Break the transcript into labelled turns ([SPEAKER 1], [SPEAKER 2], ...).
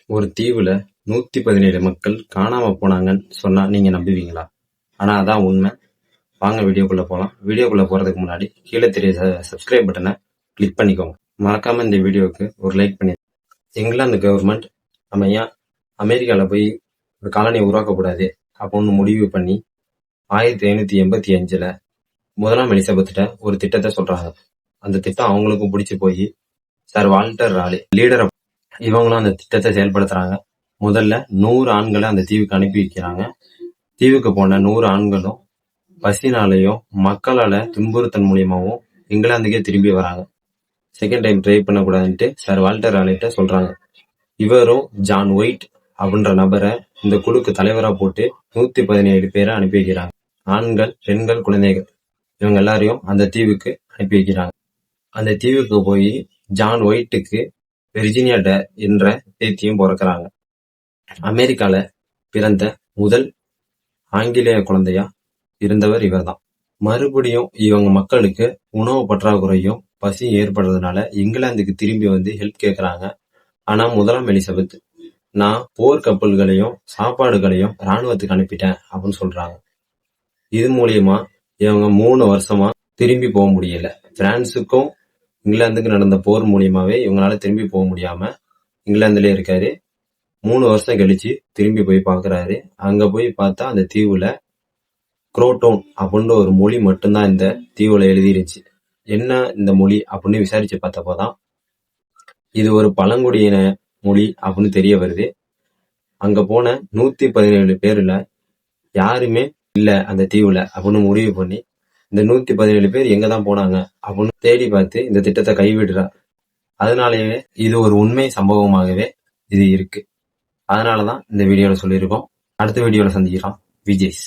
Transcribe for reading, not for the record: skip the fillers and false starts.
[SPEAKER 1] ஒரு தீவுல 117 மக்கள் காணாம போனாங்கன்னு சொன்னா நீங்க நம்புவீங்களா? ஆனா அதான் உண்மை. வாங்க வீடியோக்குள்ள போலாம். வீடியோக்குள்ள போறதுக்கு முன்னாடி கீழே தெரிய சப்ஸ்கிரைப் பட்டனை கிளிக் பண்ணிக்கோங்க. மறக்காம இந்த வீடியோவுக்கு ஒரு லைக் பண்ணி. இங்கிலாந்து கவர்மெண்ட் நம்ம ஏன் அமெரிக்கால போய் ஒரு காலனியை உருவாக்கக்கூடாது அப்படின்னு முடிவு பண்ணி 1585ல முதலாம் எலிசபெத்திட்ட ஒரு திட்டத்தை சொல்றாங்க. அந்த திட்டம் அவங்களுக்கும் பிடிச்சு போய் சார் வால்டர் ராலி லீடரை இவங்களும் அந்த திட்டத்தை செயல்படுத்துறாங்க. முதல்ல 100 ஆண்களை அந்த தீவுக்கு அனுப்பி வைக்கிறாங்க. தீவுக்கு போன 100 ஆண்களும் பசினாலையும் மக்களால துன்புறுத்தல் மூலியமாவும் இங்கிலாந்துக்கே திரும்பி வராங்க. செகண்ட் டைம் ட்ரை பண்ணக்கூடாதுன்ட்டு சார் வால்டர் ராலிட்ட சொல்றாங்க. இவரும் ஜான் ஒயிட் அப்படின்ற நபரை இந்த குழுக்கு தலைவரா போட்டு 117 பேரை அனுப்பி வைக்கிறாங்க. ஆண்கள், பெண்கள், குழந்தைகள் இவங்க எல்லாரையும் அந்த தீவுக்கு அனுப்பி வைக்கிறாங்க. அந்த தீவுக்கு போய் ஜான் ஒயிட்டுக்கு வெர்ஜீனியா டே என்ற பேத்தியும் பிறக்கிறாங்க. அமெரிக்கால பிறந்த முதல் ஆங்கிலேய குழந்தையா இருந்தவர் இவர்தான். மறுபடியும் இவங்க மக்களுக்கு உணவு பற்றாக்குறையும் பசியும் ஏற்படுறதுனால இங்கிலாந்துக்கு திரும்பி வந்து ஹெல்ப் கேட்கறாங்க. ஆனா முதலாம் எலிசபெத் நான் போர் கப்பல்களையும் சாப்பாடுகளையும் ராணுவத்துக்கு அனுப்பிட்டேன் அப்படின்னு சொல்றாங்க. இது மூலியமா இவங்க 3 வருஷமா திரும்பி போக முடியல. பிரான்சுக்கும் இங்கிலாந்துக்கு நடந்த போர் மூலியமாவே இவங்களால திரும்பி போக முடியாம இங்கிலாந்துலயே இருக்காரு. 3 வருஷம் கழிச்சு திரும்பி போய் பாக்குறாரு. அங்க போய் பார்த்தா அந்த தீவுல குரோட்டோன் அப்படின்ற ஒரு மொழி மட்டும்தான் இந்த தீவுல எழுதிருச்சு. என்ன இந்த மொழி அப்படின்னு விசாரிச்சு பார்த்தப்போதான் இது ஒரு பழங்குடியின மொழி அப்படின்னு தெரிய வருது. அங்க போன 117 பேர்ல யாருமே இல்ல அந்த தீவுல அப்படின்னு முடிவு பண்ணி இந்த 117 பேர் எங்கதான் போனாங்க அப்படின்னு தேடி பார்த்து இந்த திட்டத்தை கைவிடுறார். அதனாலேயே இது ஒரு உண்மை சம்பவமாகவே இது இருக்கு. அதனாலதான் இந்த வீடியோல சொல்லியிருக்கோம். அடுத்த வீடியோல சந்திக்கிறோம். விஜய்ஸ்.